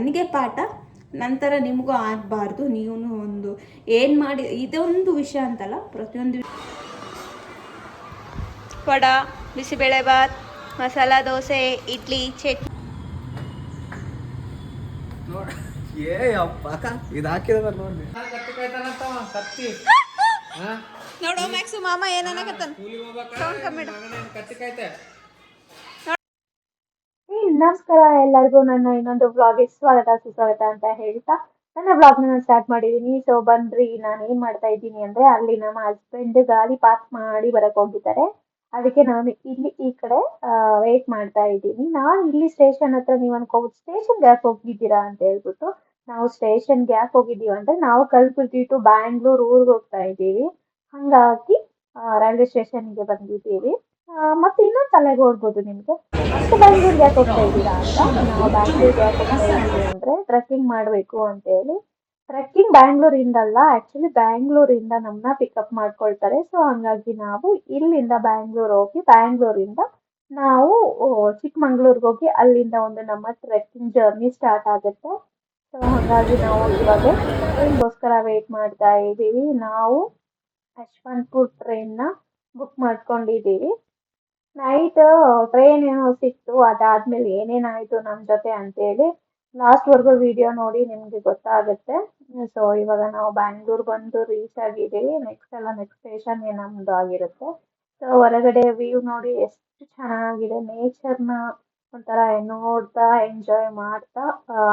ನನಗೆ ಪಾಠ, ನಂತರ ನಿಮಗೂ ಆಗಬಾರ್ದು. ನೀವು ಒಂದು ಏನು ಮಾಡಿ, ಇದೊಂದು ವಿಷಯ ಅಂತಲ್ಲ, ಪ್ರತಿಯೊಂದು ವಡ, ಬಿಸಿಬೇಳೆಬಾತ್, ಮಸಾಲ ದೋಸೆ, ಇಡ್ಲಿ, ಚಟ್ನಿ. ನೋಡೋ ಮ್ಯಾಕ್ಸು ಮಾಮ ಏನನ್ನಕತ್ತಾನ. ನಮಸ್ಕಾರ ಎಲ್ಲರಿಗೂ, ನನ್ನ ಇನ್ನೊಂದು ವ್ಲಾಗ್ಗೆ ಸ್ವಾಗತ ಸುಸ್ವಾಗತ ಅಂತ ಹೇಳ್ತಾ ನನ್ನ ವ್ಲಾಗ್ನ ನಾನು ಸ್ಟಾರ್ಟ್ ಮಾಡಿದ್ದೀನಿ. ಸೊ ಬನ್ರಿ, ನಾನು ಏನ್ ಮಾಡ್ತಾ ಇದ್ದೀನಿ ಅಂದ್ರೆ, ಅಲ್ಲಿ ನಮ್ಮ ಹಸ್ಬೆಂಡ್ ಗಾಡಿ ಪಾರ್ಕ್ ಮಾಡಿ ಬರಕ್ ಹೋಗಿದ್ದಾರೆ. ಅದಕ್ಕೆ ನಾನು ಇಲ್ಲಿ ಈ ಕಡೆ ವೇಟ್ ಮಾಡ್ತಾ ಇದ್ದೀನಿ. ನಾನು ಇಲ್ಲಿ ಸ್ಟೇಷನ್ ಹತ್ರ, ನೀವು ಅನ್ಕೋಬಹುದು ಸ್ಟೇಷನ್ ಯಾಕೆ ಹೋಗಿದ್ದೀರಾ ಅಂತ ಹೇಳ್ಬಿಟ್ಟು. ನಾವು ಸ್ಟೇಷನ್ಗೆ ಯಾಕೆ ಹೋಗಿದ್ದೀವಿ ಅಂದ್ರೆ, ನಾವು ಕಲ್ಬುರ್ಗಿ ಟು ಬ್ಯಾಂಗ್ಳೂರ್ ಊರಿಗೆ ಹೋಗ್ತಾ ಇದ್ದೀವಿ. ಹಂಗಾಗಿ ರೈಲ್ವೆ ಸ್ಟೇಷನ್ಗೆ ಬಂದಿದ್ದೀವಿ. ಮತ್ತೆ ಇನ್ನೊಂದು ತಲೆಗೆ ಓಡ್ಬೋದು ನಿಮ್ಗೆ, ಅಷ್ಟು ಬ್ಯಾಂಗ್ಳೂರ್ಗೆ ಯಾಕೆ ಹೋಗ್ತಾ ಇದ್ದೀರಾ ಅಂತ. ನಾವು ಬ್ಯಾಂಗ್ಳೂರ್ಗೆ ಯಾಕೆ ಹೋಗ್ತಾ ಇದ್ದೀವಿ ಅಂದ್ರೆ, ಟ್ರೆಕ್ಕಿಂಗ್ ಮಾಡ್ಬೇಕು ಅಂತ ಹೇಳಿ. ಟ್ರೆಕ್ಕಿಂಗ್ ಬ್ಯಾಂಗ್ಳೂರಿಂದಲ್ಲ, ಆಕ್ಚುಲಿ ಬ್ಯಾಂಗ್ಳೂರಿಂದ ನಮ್ಮನ್ನ ಪಿಕಪ್ ಮಾಡ್ಕೊಳ್ತಾರೆ. ಸೊ ಹಂಗಾಗಿ ನಾವು ಇಲ್ಲಿಂದ ಬ್ಯಾಂಗ್ಳೂರ್ ಹೋಗಿ, ಬ್ಯಾಂಗ್ಳೂರಿಂದ ನಾವು ಚಿಕ್ಕಮಂಗ್ಳೂರ್ಗೆ ಹೋಗಿ, ಅಲ್ಲಿಂದ ಒಂದು ನಮ್ಮ ಟ್ರೆಕ್ಕಿಂಗ್ ಜರ್ನಿ ಸ್ಟಾರ್ಟ್ ಆಗುತ್ತೆ. ಸೊ ಹಾಗಾಗಿ ನಾವು ಇವಾಗ ಟ್ರೈನ್ಗೋಸ್ಕರ ವೇಟ್ ಮಾಡ್ತಾ ಇದ್ದೀವಿ. ನಾವು ಯಶವಂತಪುರ್ ಟ್ರೈನ್ನ ಬುಕ್ ಮಾಡ್ಕೊಂಡಿದ್ದೀವಿ. ನೈಟ್ ಟ್ರೈನ್ ಏನೋ ಸಿಕ್ತು, ಅದಾದ್ಮೇಲೆ ಏನೇನಾಯ್ತು ನಮ್ಮ ಜೊತೆ ಅಂತೇಳಿ ಲಾಸ್ಟ್ ವರ್ಗು ವಿಡಿಯೋ ನೋಡಿ ನಿಮ್ಗೆ ಗೊತ್ತಾಗುತ್ತೆ. ಸೊ ಇವಾಗ ನಾವು ಬ್ಯಾಂಗ್ಳೂರ್ ಬಂದು ರೀಚ್ ಆಗಿದ್ದೀವಿ. ನೆಕ್ಸ್ಟ್ ಸ್ಟೇಷನ್ ನಮ್ದು ಆಗಿರುತ್ತೆ. ಸೊ ಹೊರಗಡೆ ವ್ಯೂ ನೋಡಿ ಎಷ್ಟು ಚೆನ್ನಾಗಿದೆ. ನೇಚರ್ನ ಒಂಥರ ನೋಡ್ತಾ ಎಂಜಾಯ್ ಮಾಡ್ತಾ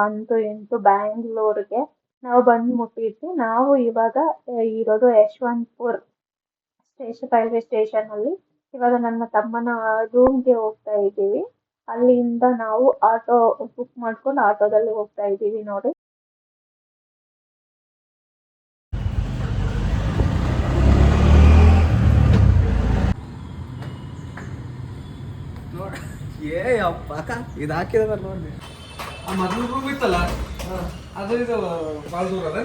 ಅಂತೂ ಇಂತೂ ಬ್ಯಾಂಗ್ಳೂರ್ಗೆ ನಾವು ಬಂದು ಮುಟ್ಟಿದ್ವಿ. ನಾವು ಇವಾಗ ಇರೋದು ಯಶವಂತಪುರ್ ರೈಲ್ವೆ ಸ್ಟೇಷನ್ ಅಲ್ಲಿ. ಇವಾಗ ನನ್ನ ತಮ್ಮನ ರೂಮ್ಗೆ ಹೋಗ್ತಾ ಇದ್ದೀವಿ. ಅಲ್ಲಿಂದ ನಾವು ಆಟೋ ಬುಕ್ ಮಾಡ್ಕೊಂಡು ಆಟೋದಲ್ಲಿ ಹೋಗ್ತಾ ಇದ್ದೀವಿ ನೋಡಿ. ಇದು ಹಾಕಿದ ನೋಡಿ, ಆ ಮೊದಲು ರೂಮ್ ಇತ್ತಲ್ಲ, ಅದು ಇದು ಭಾಳ ದೂರ ಅದ.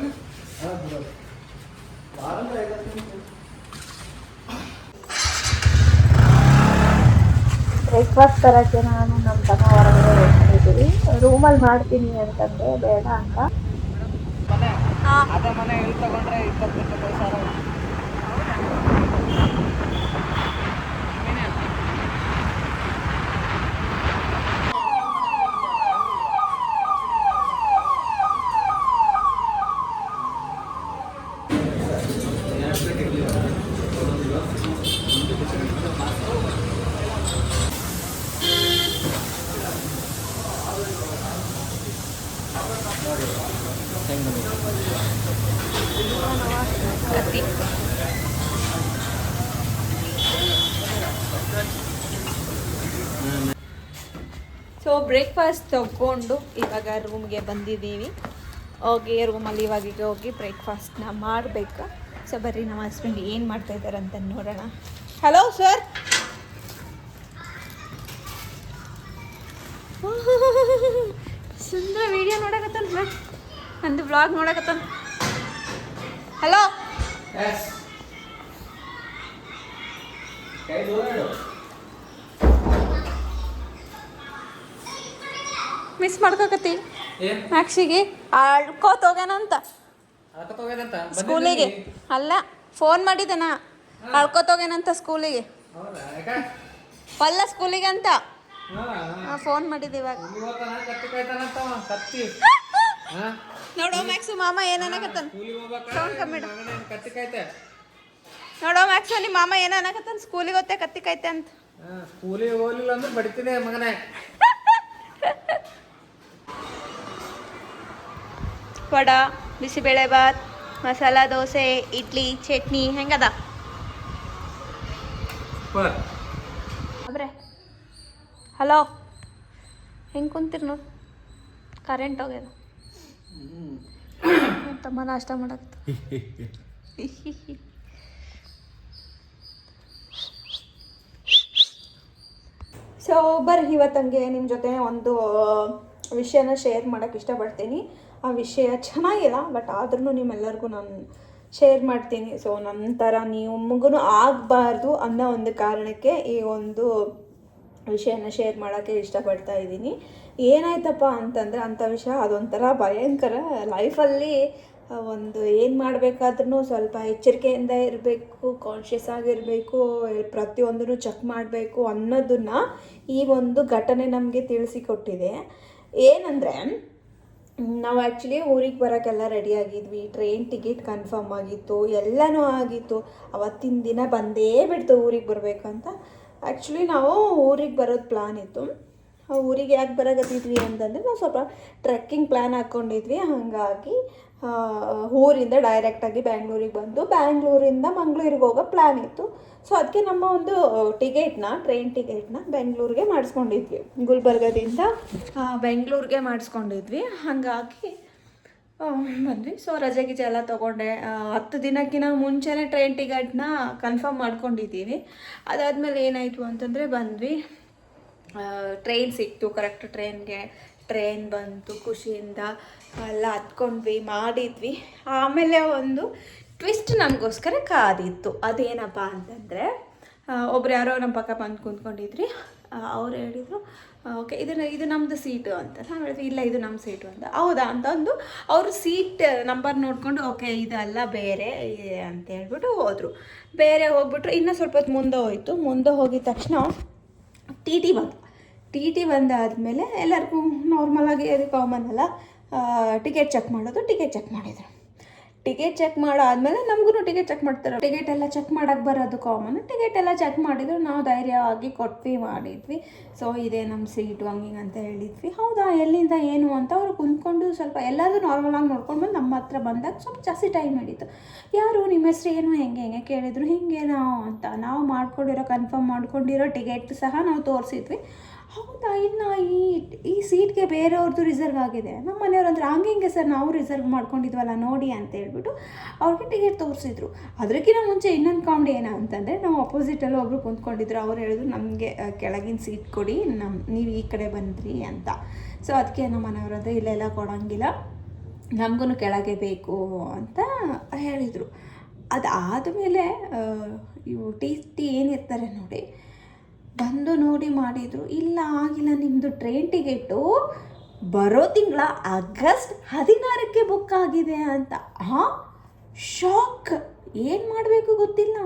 ಬ್ರೇಕ್ಫಾಸ್ಟ್ ತರಕ್ಕೆ ನಾನು ನಮ್ಮ ತಮ್ಮ ಹೊರಗಡೆ ಹೋಗ್ತಿದ್ದೀವಿ. ರೂಮಲ್ಲಿ ಮಾಡ್ತೀನಿ ಅಂತಂದ್ರೆ ಬೇಡ ಅಂತ. ಅದೇ ಮನೆ ಇಲ್ಲಿ ತಗೊಂಡ್ರೆ 20,000. ಸೊ ಬ್ರೇಕ್ಫಾಸ್ಟ್ ತಗೊಂಡು ಇವಾಗ ರೂಮ್ಗೆ ಬಂದಿದ್ದೀವಿ. ಹೋಗಿ ರೂಮಲ್ಲಿ ಇವಾಗ ಹೋಗಿ ಬ್ರೇಕ್ಫಾಸ್ಟ್ನ ಮಾಡಬೇಕು. ಸೊ ಬರ್ರಿ, ನಮ್ಮ ಹಸ್ಬೆಂಡ್ ಏನು ಮಾಡ್ತಾ ಇದ್ದಾರೆ ಅಂತ ನೋಡೋಣ. Hello sir. ಸುಂದರ ವಿಡಿಯೋ ನೋಡಕತ್ತಾನ ಸರ್, ನಂದು ವ್ಲಾಗ್ ನೋಡಕತ್ತಾನ. ಹಲೋ. ಮಿಸ್ ಮಾಡ್ಕೋಕತ್ತಿ ಮ್ಯಾಕ್ಸಿಗೆ ಅಳ್ಕೋತ ಹೋಗ್ಯಾನಂತ ಸ್ಕೂಲಿಗೆ. ಅಲ್ಲ, ಫೋನ್ ಮಾಡಿದ್ದೆ ನಾ, ಅಳ್ಕೋತ ಹೋಗ್ಯಾನಂತ ಸ್ಕೂಲಿಗೆ. ಅಲ್ಲ ಸ್ಕೂಲಿಗೆ ಅಂತ ಫೋನ್ ಮಾಡಿದ್ದೆ ಇವಾಗ. ನೋಡೋ ಮ್ಯಾಕ್ಸು ಮಾಮ ಏನನ್ನಕತ್ತಾನ. ಸೌಂಡ್ ಕಮ್ಮಿ ಇಡು. ನೋಡೋ ಮ್ಯಾಕ್ಸು ನಿಮ್ಮ ಮಾಮ ಏನನ್ನಕತ್ತಾನ, ಸ್ಕೂಲಿಗೆ ಹೋಗ್ತೆ ಕತ್ತಿ ಕಾಯ್ತೆ ಅಂತ. ಸ್ಕೂಲಿಗೆ ಹೋಗ್ಲಿಲ್ಲ ಅಂದ್ರೆ ಬಡಿತೀನಿ ಮಗನೇ. ವಡ, ಬಿಸಿಬೇಳೆಬಾತ್, ಮಸಾಲ ದೋಸೆ, ಇಡ್ಲಿ, ಚಟ್ನಿ ಹೆಂಗದ ಅವ್ರೆ? ಹಲೋ, ಹೆಂಗೆ ಕುಂತೀರಿ ನೋಡಿ, ಕರೆಂಟ್ ಹೋಗ್ಯದ. ತಮ್ಮ ನಾಷ್ಟ ಮಾಡಕ್ತ. ಸೊ ಬರ್ರಿ, ಇವತ್ತಂಗೆ ನಿಮ್ಮ ಜೊತೆ ಒಂದು ವಿಷಯನ ಶೇರ್ ಮಾಡೋಕ್ಕೆ ಇಷ್ಟಪಡ್ತೀನಿ. ಆ ವಿಷಯ ಚೆನ್ನಾಗಿಲ್ಲ, ಬಟ್ ಆದ್ರೂ ನಿಮ್ಮೆಲ್ಲರಿಗೂ ನಾನು ಶೇರ್ ಮಾಡ್ತೀನಿ. ಸೊ ನಂತರ ನೀವು ಮಗುನು ಆಗಬಾರ್ದು ಅನ್ನೋ ಒಂದು ಕಾರಣಕ್ಕೆ ಈ ಒಂದು ವಿಷಯನ ಶೇರ್ ಮಾಡೋಕ್ಕೆ ಇಷ್ಟಪಡ್ತಾ ಇದ್ದೀನಿ. ಏನಾಯ್ತಪ್ಪ ಅಂತಂದರೆ ಅಂಥ ವಿಷಯ ಅದೊಂಥರ ಭಯಂಕರ. ಲೈಫಲ್ಲಿ ಒಂದು ಏನು ಮಾಡಬೇಕಾದ್ರೂ ಸ್ವಲ್ಪ ಎಚ್ಚರಿಕೆಯಿಂದ ಇರಬೇಕು, ಕಾನ್ಷಿಯಸ್ ಆಗಿರಬೇಕು, ಪ್ರತಿಯೊಂದನ್ನು ಚೆಕ್ ಮಾಡಬೇಕು ಅನ್ನೋದನ್ನು ಈ ಒಂದು ಘಟನೆ ನಮಗೆ ತಿಳಿಸಿಕೊಟ್ಟಿದೆ. ಏನಂದರೆ ನಾವು ಆ್ಯಕ್ಚುಲಿ ಊರಿಗೆ ಬರೋಕ್ಕೆಲ್ಲ ರೆಡಿ ಆಗಿದ್ವಿ, ಟ್ರೈನ್ ಟಿಕೆಟ್ ಕನ್ಫರ್ಮ್ ಆಗಿತ್ತು, ಎಲ್ಲನೂ ಆಗಿತ್ತು. ಅವತ್ತಿನ ದಿನ ಬಂದೇ ಬಿಡ್ತು ಊರಿಗೆ ಬರಬೇಕು ಅಂತ. ಆ್ಯಕ್ಚುಲಿ ನಾವು ಊರಿಗೆ ಬರೋದು ಪ್ಲ್ಯಾನ್ ಇತ್ತು. ಊರಿಗೆ ಯಾಕೆ ಬರೋಕತ್ತಿದ್ವಿ ಅಂತಂದರೆ ನಾವು ಸ್ವಲ್ಪ ಟ್ರೆಕ್ಕಿಂಗ್ ಪ್ಲ್ಯಾನ್ ಹಾಕ್ಕೊಂಡಿದ್ವಿ. ಹಾಗಾಗಿ ಊರಿಂದ ಡೈರೆಕ್ಟಾಗಿ ಬ್ಯಾಂಗ್ಳೂರಿಗೆ ಬಂದು ಬ್ಯಾಂಗ್ಳೂರಿಂದ ಮಂಗಳೂರಿಗೆ ಹೋಗೋ ಪ್ಲ್ಯಾನ್ ಇತ್ತು. ಸೊ ಅದಕ್ಕೆ ನಮ್ಮ ಒಂದು ಟ್ರೈನ್ ಟಿಕೆಟ್ನ ಬೆಂಗಳೂರಿಗೆ ಮಾಡಿಸ್ಕೊಂಡಿದ್ವಿ. ಗುಲ್ಬರ್ಗದಿಂದ ಬೆಂಗಳೂರಿಗೆ ಮಾಡಿಸ್ಕೊಂಡಿದ್ವಿ. ಹಾಗಾಗಿ ಬಂದ್ವಿ. ಸೊ ರಜೆ ಗಿಜೆ ಎಲ್ಲ ತೊಗೊಂಡೆ. 10 ದಿನಕ್ಕಿಂತ ಮುಂಚೆನೇ ಟ್ರೈನ್ ಟಿಕೆಟ್ನ ಕನ್ಫರ್ಮ್ ಮಾಡ್ಕೊಂಡಿದ್ದೀವಿ. ಅದಾದಮೇಲೆ ಏನಾಯಿತು ಅಂತಂದರೆ ಬಂದ್ವಿ. ಟ್ರೈನ್ ಸಿಕ್ತು, ಕರೆಕ್ಟ್ ಟ್ರೈನ್ ಬಂತು. ಖುಷಿಯಿಂದ ಎಲ್ಲ ಹತ್ಕೊಂಡ್ವಿ, ಮಾಡಿದ್ವಿ. ಆಮೇಲೆ ಒಂದು ಟ್ವಿಸ್ಟ್ ನಮಗೋಸ್ಕರ ಕಾದಿತ್ತು. ಅದೇನಪ್ಪ ಅಂತಂದರೆ ಒಬ್ರು ಯಾರೋ ನಮ್ಮ ಪಕ್ಕ ಬಂದು ಕೂತ್ಕೊಂಡಿದ್ರಿ. ಅವ್ರು ಹೇಳಿದರು, ಓಕೆ ಇದು ನಮ್ಮದು ಸೀಟು ಅಂತ. ನಾವು ಹೇಳಿದ್ವಿ, ಇಲ್ಲ ಇದು ನಮ್ಮ ಸೀಟು ಅಂತ. ಹೌದಾ ಅಂತಂದು ಅವರು ಸೀಟ್ ನಂಬರ್ ನೋಡಿಕೊಂಡು ಓಕೆ ಇದಲ್ಲ ಬೇರೆ ಅಂತ ಹೇಳ್ಬಿಟ್ಟು ಹೋದರು. ಬೇರೆ ಹೋಗ್ಬಿಟ್ರು. ಇನ್ನೂ ಸ್ವಲ್ಪ ಹೊತ್ತು ಮುಂದೆ ಹೋಗಿದ ತಕ್ಷಣ ಟಿ ಟಿ ಬಂದಾದಮೇಲೆ ಎಲ್ಲರಿಗೂ ನಾರ್ಮಲಾಗಿ ಅದು ಕಾಮನ್ ಅಲ್ಲ, ಟಿಕೆಟ್ ಚೆಕ್ ಮಾಡಿದರು. ಟಿಕೆಟ್ ಚೆಕ್ ಮಾಡಾದಮೇಲೆ ನಮಗೂ ಟಿಕೆಟ್ ಚೆಕ್ ಮಾಡ್ತಾರೆ. ಟಿಕೆಟ್ ಎಲ್ಲ ಚೆಕ್ ಮಾಡೋಕ್ಕೆ ಬರೋದು ಕಾಮನ್. ಟಿಕೆಟ್ ಎಲ್ಲ ಚೆಕ್ ಮಾಡಿದ್ರು. ನಾವು ಧೈರ್ಯವಾಗಿ ಮಾಡಿದ್ವಿ. ಸೊ ಇದೇ ನಮ್ಮ ಸೀಟು ಹಂಗಿಂಗೆ ಅಂತ ಹೇಳಿದ್ವಿ. ಹೌದಾ ಎಲ್ಲಿಂದ ಏನು ಅಂತ ಅವರು ಕುಂತ್ಕೊಂಡು ಸ್ವಲ್ಪ ಎಲ್ಲರೂ ನಾರ್ಮಲಾಗಿ ನೋಡ್ಕೊಂಡು ಬಂದು ನಮ್ಮ ಹತ್ರ ಬಂದಾಗ ಸ್ವಲ್ಪ ಜಾಸ್ತಿ ಟೈಮ್ ಹಿಡಿತು. ಯಾರು ನಿಮ್ಮ ಹೆಸ್ರು ಏನು ಹೆಂಗೆ ಕೇಳಿದ್ರು. ಹಿಂಗೆ ನಾವು ಕನ್ಫರ್ಮ್ ಮಾಡ್ಕೊಂಡಿರೋ ಟಿಕೆಟ್ ಸಹ ನಾವು ತೋರಿಸಿದ್ವಿ. ಹೌದಾ ಇನ್ನು ಈ ಸೀಟ್ಗೆ ಬೇರೆಯವ್ರದ್ದು ರಿಸರ್ವ್ ಆಗಿದೆ. ನಮ್ಮ ಮನೆಯವ್ರು ಅಂದ್ರೆ ಹಂಗೆ ಸರ್ ನಾವು ರಿಸರ್ವ್ ಮಾಡ್ಕೊಂಡಿದ್ವಲ್ಲ ನೋಡಿ ಅಂತ ಹೇಳ್ಬಿಟ್ಟು ಅವ್ರಿಗೆ ಟಿಕೆಟ್ ತೋರಿಸಿದ್ರು. ಅದಕ್ಕಿಂತ ಮುಂಚೆ ಇನ್ನೊಂದು ಕಾಮಿಡಿ ಏನು ಅಂತಂದರೆ ನಾವು ಅಪೋಸಿಟಲ್ಲಿ ಒಬ್ಬರು ಕುಂತ್ಕೊಂಡಿದ್ರು. ಅವ್ರು ಹೇಳಿದ್ರು ನಮಗೆ ಕೆಳಗಿನ ಸೀಟ್ ಕೊಡಿ, ನೀವು ಈ ಕಡೆ ಬಂದ್ರಿ ಅಂತ. ಸೊ ಅದಕ್ಕೆ ನಮ್ಮ ಮನೆಯವ್ರಂದ್ರೆ ಇಲ್ಲೆಲ್ಲ ಕೊಡೋಂಗಿಲ್ಲ, ನಮಗೂ ಕೆಳಗೆ ಬೇಕು ಅಂತ ಹೇಳಿದರು. ಅದಾದಮೇಲೆ ಇವು ಟಿ ಏನಿರ್ತಾರೆ ನೋಡಿ ಬಂದು ನೋಡಿ ಮಾಡಿದರು. ಇಲ್ಲ ಆಗಿಲ್ಲ, ನಿಮ್ಮದು ಟ್ರೈನ್ ಟಿಕೆಟು ಬರೋ ತಿಂಗಳ ಆಗಸ್ಟ್ 16ಕ್ಕೆ ಬುಕ್ ಆಗಿದೆ ಅಂತ. ಶಾಕ್. ಏನು ಮಾಡಬೇಕು ಗೊತ್ತಿಲ್ಲ.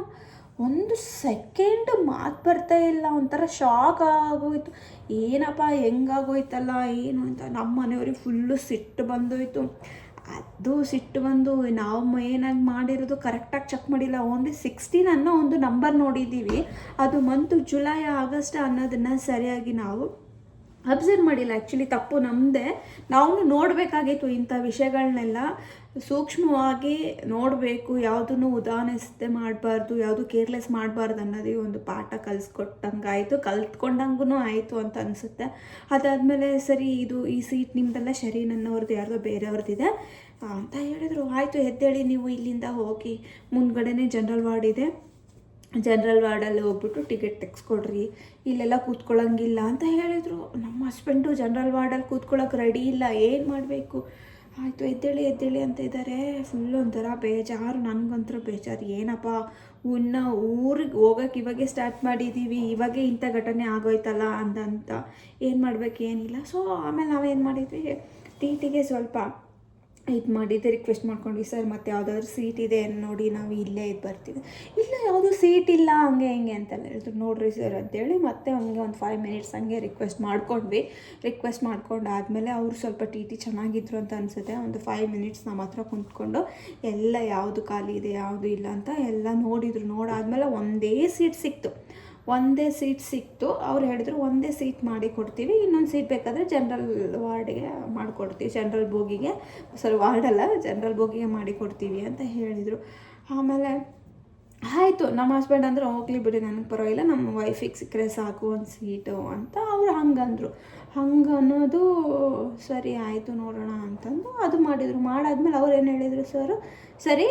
ಒಂದು ಸೆಕೆಂಡ್ ಮಾತು ಬರ್ತಾ ಇಲ್ಲ. ಒಂಥರ ಶಾಕ್ ಆಗೋಯ್ತು. ಏನಪ್ಪ ಹೆಂಗಾಗೋಯ್ತಲ್ಲ ಏನು ಅಂತ. ನಮ್ಮ ಮನೆಯವ್ರಿಗೆ ಫುಲ್ಲು ಸಿಟ್ಟು ಬಂದೋಯ್ತು. ಅದು ಸಿಟ್ಟು ಬಂದು ನಾವು ಏನಾಗಿ ಮಾಡಿರೋದು ಕರೆಕ್ಟಾಗಿ ಚೆಕ್ ಮಾಡಿಲ್ಲ. ಓನ್ಲಿ 16 ಅನ್ನೋ ಒಂದು ನಂಬರ್ ನೋಡಿದ್ದೀವಿ. ಅದು ಮಂತು ಜುಲೈ ಆಗಸ್ಟ್ ಅನ್ನೋದನ್ನು ಸರಿಯಾಗಿ ನಾವು ಅಬ್ಸರ್ವ್ ಮಾಡಿಲ್ಲ. ಆ್ಯಕ್ಚುಲಿ ತಪ್ಪು ನಮ್ಮದೇ. ನಾವು ನೋಡಬೇಕಾಗಿತ್ತು ಇಂಥ ವಿಷಯಗಳನ್ನೆಲ್ಲ ಸೂಕ್ಷ್ಮವಾಗಿ ನೋಡಬೇಕು. ಯಾವುದನ್ನು ಉದಾಹರಿಸದೆ ಮಾಡಬಾರ್ದು, ಯಾವುದು ಕೇರ್ಲೆಸ್ ಮಾಡಬಾರ್ದು ಅನ್ನೋದೇ ಒಂದು ಪಾಠ ಕಲಿಸ್ಕೊಟ್ಟಂಗಾಯಿತು, ಕಲ್ತ್ಕೊಂಡಂಗೂ ಆಯಿತು ಅಂತ ಅನಿಸುತ್ತೆ. ಅದಾದಮೇಲೆ ಸರಿ ಈ ಸೀಟ್ ನಿಮ್ಮದೆಲ್ಲ ಸರಿ, ನನ್ನವ್ರದ್ದು ಯಾರ್ದೋ ಬೇರೆಯವ್ರದ್ದಿದೆ ಅಂತ ಹೇಳಿದರು. ಆಯಿತು ಎದ್ದೇಳಿ ನೀವು ಇಲ್ಲಿಂದ ಹೋಗಿ, ಮುಂದ್ಗಡೆನೇ ಜನರಲ್ ವಾರ್ಡ್ ಇದೆ, ಜನರಲ್ ವಾರ್ಡಲ್ಲಿ ಹೋಗ್ಬಿಟ್ಟು ಟಿಕೆಟ್ ತೆಗೆಸ್ಕೊಡ್ರಿ, ಇಲ್ಲೆಲ್ಲ ಕೂತ್ಕೊಳ್ಳೋಂಗಿಲ್ಲ ಅಂತ ಹೇಳಿದರು. ನಮ್ಮ ಹಸ್ಬೆಂಡು ಜನರಲ್ ವಾರ್ಡಲ್ಲಿ ಕೂತ್ಕೊಳ್ಳೋಕೆ ರೆಡಿ ಇಲ್ಲ. ಏನು ಮಾಡಬೇಕು? ಆಯಿತು ಎದ್ದೇಳಿ ಅಂತ ಇದ್ದಾರೆ. ಫುಲ್ಲು ಒಂಥರ ಬೇಜಾರು. ನನಗಂತೂ ಬೇಜಾರು. ಏನಪ್ಪ ಇನ್ನು ಊರಿಗೆ ಹೋಗೋಕೆ ಇವಾಗೆ ಸ್ಟಾರ್ಟ್ ಮಾಡಿದ್ದೀವಿ, ಇವಾಗೆ ಇಂಥ ಘಟನೆ ಆಗೋಯ್ತಲ್ಲ ಅಂತ ಏನು ಮಾಡಬೇಕು ಏನಿಲ್ಲ. ಸೊ ಆಮೇಲೆ ನಾವೇನು ಮಾಡಿದ್ವಿ, ಟಿಗೆ ಸ್ವಲ್ಪ ಇದು ಮಾಡಿದ್ದೆ, ರಿಕ್ವೆಸ್ಟ್ ಮಾಡ್ಕೊಂಡ್ವಿ, ಸರ್ ಮತ್ತು ಯಾವುದಾದ್ರೂ ಸೀಟ್ ಇದೆ ನೋಡಿ, ನಾವು ಇಲ್ಲೇ ಬರ್ತೀವಿ. ಇಲ್ಲ ಯಾವುದೂ ಸೀಟ್ ಇಲ್ಲ ಹಂಗೆ ಹಿಂಗೆ ಅಂತೆಲ್ಲ ಹೇಳಿದ್ರು. ನೋಡಿರಿ ಸರ್ ಅಂತೇಳಿ ಮತ್ತೆ ಹಂಗೆ ಒಂದು 5 ಮಿನಿಟ್ಸ್ ಹಂಗೆ ರಿಕ್ವೆಸ್ಟ್ ಮಾಡ್ಕೊಂಡಾದಮೇಲೆ ಅವರು ಸ್ವಲ್ಪ ಟಿ ಚೆನ್ನಾಗಿದ್ರು ಅಂತ ಅನಿಸುತ್ತೆ. ಒಂದು 5 ಮಿನಿಟ್ಸ್ ನಮ್ಮ ಹತ್ರ ಕುಂತ್ಕೊಂಡು ಎಲ್ಲ ಯಾವುದು ಖಾಲಿ ಇದೆ ಯಾವುದು ಇಲ್ಲ ಅಂತ ಎಲ್ಲ ನೋಡಾದ್ಮೇಲೆ ಒಂದೇ ಸೀಟ್ ಸಿಕ್ತು. ಅವ್ರು ಹೇಳಿದ್ರು ಒಂದೇ ಸೀಟ್ ಮಾಡಿ ಕೊಡ್ತೀವಿ, ಇನ್ನೊಂದು ಸೀಟ್ ಬೇಕಾದರೆ ಜನರಲ್ ವಾರ್ಡ್ಗೆ ಮಾಡಿಕೊಡ್ತೀವಿ, ಜನರಲ್ ಬೋಗಿಗೆ ವಾರ್ಡಲ್ಲ ಜನರಲ್ ಬೋಗಿಗೆ ಮಾಡಿಕೊಡ್ತೀವಿ ಅಂತ ಹೇಳಿದರು. ಆಮೇಲೆ ಆಯಿತು. ನಮ್ಮ ಹಸ್ಬೆಂಡ್ ಅಂದ್ರೆ ಹೋಗ್ಲಿ ಬಿಡಿ ನನಗೆ ಪರವಾಗಿಲ್ಲ, ನಮ್ಮ ವೈಫಿಗೆ ಸಿಕ್ಕರೆ ಸಾಕು ಒಂದು ಸೀಟು ಅಂತ ಅವ್ರು ಹಂಗಂದರು. ಅನ್ನೋದು ಸರಿ ಆಯಿತು ನೋಡೋಣ ಅಂತಂದು ಅದು ಮಾಡಿದರು. ಮಾಡಾದ್ಮೇಲೆ ಅವ್ರು ಏನು ಹೇಳಿದರು, ಸರಿ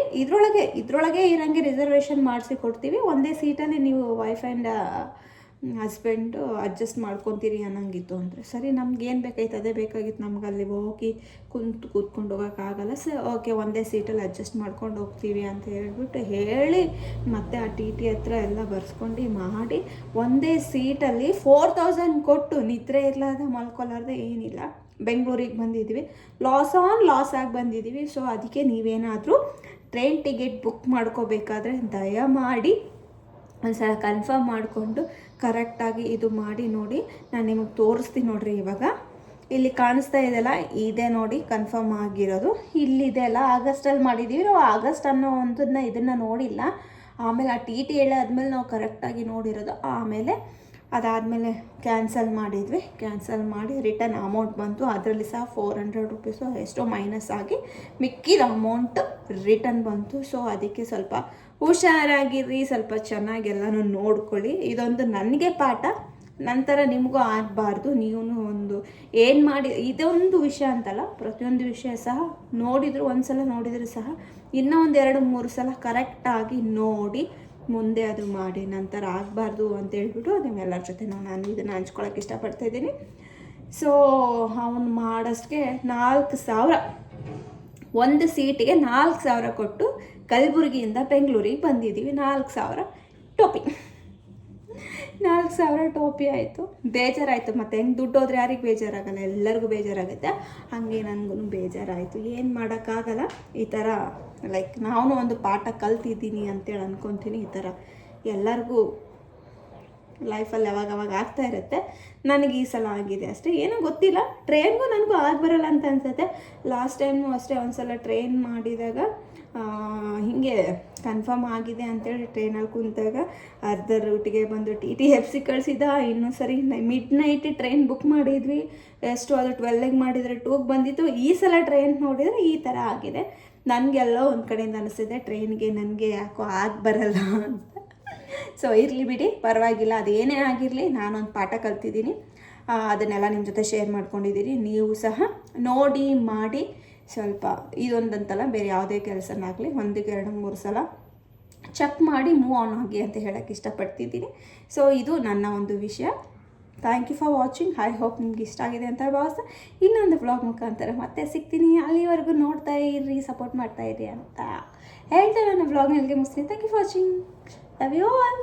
ಇದರೊಳಗೆ ಇರೋಂಗೆ ರಿಸರ್ವೇಷನ್ ಮಾಡಿಸಿ ಕೊಡ್ತೀವಿ, ಒಂದೇ ಸೀಟಲ್ಲಿ ನೀವು ವೈಫ್ ಆ್ಯಂಡ್ ಹಸ್ಬೆಂಡು ಅಡ್ಜಸ್ಟ್ ಮಾಡ್ಕೊತೀರಿ ಅನ್ನಂಗಿತ್ತು ಅಂದರೆ ಸರಿ ನಮ್ಗೆ ಏನು ಬೇಕಾಗಿತ್ತು ಅದೇ ಬೇಕಾಗಿತ್ತು, ನಮ್ಗೆ ಅಲ್ಲಿ ಹೋಗಿ ಕೂತ್ಕೊಂಡು ಹೋಗೋಕ್ಕಾಗಲ್ಲ, ಓಕೆ ಒಂದೇ ಸೀಟಲ್ಲಿ ಅಡ್ಜಸ್ಟ್ ಮಾಡ್ಕೊಂಡು ಹೋಗ್ತೀವಿ ಅಂತ ಹೇಳ್ಬಿಟ್ಟು ಹೇಳಿ ಮತ್ತೆ ಆ ಟಿ ಟಿ ಹತ್ರ ಎಲ್ಲ ಬರ್ಸ್ಕೊಂಡು ಮಾಡಿ ಒಂದೇ ಸೀಟಲ್ಲಿ 4000 ಕೊಟ್ಟು ನಿದ್ರೆ ಇರಲಾರ್ದೆ ಮಲ್ಕೊಲಾರ್ದೆ ಏನಿಲ್ಲ ಬೆಂಗಳೂರಿಗೆ ಬಂದಿದ್ದೀವಿ. ಲಾಸ್ ಆಗಿ ಬಂದಿದ್ದೀವಿ. ಸೊ ಅದಕ್ಕೆ ನೀವೇನಾದರೂ ಟ್ರೈನ್ ಟಿಕೆಟ್ ಬುಕ್ ಮಾಡ್ಕೋಬೇಕಾದ್ರೆ ದಯಮಾಡಿ ಒಂದ್ಸಲ ಕನ್ಫರ್ಮ್ ಮಾಡಿಕೊಂಡು ಕರೆಕ್ಟಾಗಿ ಇದು ಮಾಡಿ ನೋಡಿ. ನಾನು ನಿಮಗೆ ತೋರಿಸ್ತೀನಿ ನೋಡ್ರಿ. ಇವಾಗ ಇಲ್ಲಿ ಕಾಣಿಸ್ತಾ ಇದೆಯಲ್ಲ, ಇದೇ ನೋಡಿ ಕನ್ಫರ್ಮ್ ಆಗಿರೋದು. ಇಲ್ಲಿದೆ ಅಲ್ಲ, ಆಗಸ್ಟಲ್ಲಿ ಮಾಡಿದ್ದೀವಿ ನಾವು. ಆಗಸ್ಟ್ ಅನ್ನೋ ಒಂದನ್ನು ಇದನ್ನು ನೋಡಿಲ್ಲ. ಆಮೇಲೆ ಆ ಟಿ ಟಿ ಹೇಳಾದ್ಮೇಲೆ ನಾವು ಕರೆಕ್ಟಾಗಿ ನೋಡಿರೋದು. ಆಮೇಲೆ ಅದಾದಮೇಲೆ ಕ್ಯಾನ್ಸಲ್ ಮಾಡಿದ್ವಿ. ಕ್ಯಾನ್ಸಲ್ ಮಾಡಿ ರಿಟರ್ನ್ ಅಮೌಂಟ್ ಬಂತು. ಅದರಲ್ಲಿ ಸಹ 400 ರುಪೀಸು ಎಷ್ಟೋ ಮೈನಸ್ ಆಗಿ ಮಿಕ್ಕಿದ ಅಮೌಂಟ್ ರಿಟರ್ನ್ ಬಂತು. ಸೊ ಅದಕ್ಕೆ ಸ್ವಲ್ಪ ಹುಷಾರಾಗಿರ್ರಿ, ಸ್ವಲ್ಪ ಚೆನ್ನಾಗೆಲ್ಲನೂ ನೋಡ್ಕೊಳ್ಳಿ. ಇದೊಂದು ನನಗೆ ಪಾಠ, ನಂತರ ನಿಮಗೂ ಆಗಬಾರ್ದು. ನೀವು ಒಂದು ಏನು ಮಾಡಿ, ಇದೊಂದು ವಿಷಯ ಅಂತಲ್ಲ, ಪ್ರತಿಯೊಂದು ವಿಷಯ ಸಹ ನೋಡಿದ್ರು ಒಂದು ಸಲ ನೋಡಿದರೂ ಸಹ ಇನ್ನೂ ಒಂದು 2-3 ಸಲ ಕರೆಕ್ಟಾಗಿ ನೋಡಿ ಮುಂದೆ ಅದು ಮಾಡಿ, ನಂತರ ಆಗಬಾರ್ದು ಅಂತೇಳ್ಬಿಟ್ಟು ನಿಮ್ಮೆಲ್ಲರ ಜೊತೆ ನಾನು ಇದನ್ನು ಹಂಚ್ಕೊಳಕ್ಕೆ ಇಷ್ಟಪಡ್ತಾಯಿದ್ದೀನಿ. ಸೊ ಅವನು ಮಾಡೋಷ್ಟಕ್ಕೆ 4000 ಒಂದು ಸೀಟಿಗೆ 4000 ಕೊಟ್ಟು ಕಲಬುರಗಿಯಿಂದ ಬೆಂಗಳೂರಿಗೆ ಬಂದಿದ್ದೀವಿ. 4000 ಟೋಪಿ 4000 ಟೋಪಿ ಆಯಿತು. ಬೇಜಾರಾಯಿತು. ಮತ್ತು ಹೆಂಗೆ ದುಡ್ಡು ಹೋದ್ರೆ ಯಾರಿಗೆ ಬೇಜಾರಾಗಲ್ಲ, ಎಲ್ಲರಿಗೂ ಬೇಜಾರಾಗುತ್ತೆ. ಹಾಗೆ ನನಗೂ ಬೇಜಾರಾಯಿತು. ಏನು ಮಾಡೋಕ್ಕಾಗಲ್ಲ. ಈ ಥರ ಲೈಕ್ ನಾನು ಒಂದು ಪಾಠ ಕಲ್ತಿದ್ದೀನಿ ಅಂತೇಳಿ ಅಂದ್ಕೊತೀನಿ. ಈ ಥರ ಎಲ್ಲರಿಗೂ ಲೈಫಲ್ಲಿ ಅವಾಗ ಆಗ್ತಾ ಇರುತ್ತೆ. ನನಗೆ ಈ ಸಲ ಆಗಿದೆ ಅಷ್ಟೇ, ಏನೋ ಗೊತ್ತಿಲ್ಲ. ಟ್ರೈನ್ಗೂ ನನಗೂ ಬರೋಲ್ಲ ಅಂತ ಅನ್ಸುತ್ತೆ. ಲಾಸ್ಟ್ ಟೈಮು ಅಷ್ಟೇ ಒಂದು ಸಲ ಟ್ರೈನ್ ಮಾಡಿದಾಗ ಹೀಗೆ ಕನ್ಫರ್ಮ್ ಆಗಿದೆ ಅಂತೇಳಿ ಟ್ರೈನಲ್ಲಿ ಕುಂತಾಗ ಅರ್ಧ ರೂಟಿಗೆ ಬಂದು ಟಿ ಟಿ ಎಫ್ಸಿ ಕಳಿಸಿದ. ಇನ್ನೊಂದು ಸರಿ ಮಿಡ್ ನೈಟ್ ಟ್ರೈನ್ ಬುಕ್ ಮಾಡಿದ್ವಿ. ಎಷ್ಟು ಅದು 12ಗೆ ಮಾಡಿದರೆ 2ಗೆ ಬಂದಿತ್ತು. ಈ ಸಲ ಟ್ರೈನ್ ನೋಡಿದರೆ ಈ ಥರ ಆಗಿದೆ. ನನಗೆಲ್ಲೋ ಒಂದು ಕಡೆಯಿಂದ ಅನಿಸ್ತಿದೆ ಟ್ರೈನ್ಗೆ ನನಗೆ ಯಾಕೋ ಬರಲ್ಲ ಅಂತ. ಸೊ ಇರಲಿ ಬಿಡಿ, ಪರವಾಗಿಲ್ಲ. ಅದೇನೇ ಆಗಿರಲಿ, ನಾನೊಂದು ಪಾಠ ಕಲ್ತಿದ್ದೀನಿ. ಅದನ್ನೆಲ್ಲ ನಿಮ್ಮ ಜೊತೆ ಶೇರ್ ಮಾಡ್ಕೊಂಡಿದ್ದೀನಿ. ನೀವು ಸಹ ನೋಡಿ ಮಾಡಿ ಸ್ವಲ್ಪ ಇದೊಂದಂತಲ್ಲ, ಬೇರೆ ಯಾವುದೇ ಕೆಲಸನಾಗಲಿ 1-2-3 ಸಲ ಚೆಕ್ ಮಾಡಿ ಮೂವ್ ಆನ್ ಆಗಿ ಅಂತ ಹೇಳೋಕ್ಕೆ ಇಷ್ಟಪಡ್ತಿದ್ದೀನಿ. ಸೊ ಇದು ನನ್ನ ಒಂದು ವಿಷಯ. Thank you for watching. I hope ನಿಮ್ಗೆ ಇಷ್ಟ ಆಗಿದೆ ಅಂತ ಭಾವಿಸ್ತಾ ಇನ್ನೊಂದು ವ್ಲಾಗ್ ಮುಖಾಂತರ ಮತ್ತೆ ಸಿಗ್ತೀನಿ. ಅಲ್ಲಿವರೆಗೂ ನೋಡ್ತಾ ಇರ್ರಿ, ಸಪೋರ್ಟ್ ಮಾಡ್ತಾ ಇರ್ರಿ ಅಂತ ಹೇಳ್ತಾ ನನ್ನ ವ್ಲಾಗ್ನ ಇಲ್ಲಿಗೆ ಮುಗಿಸ್ತೀನಿ. Thank you for watching. Love you all.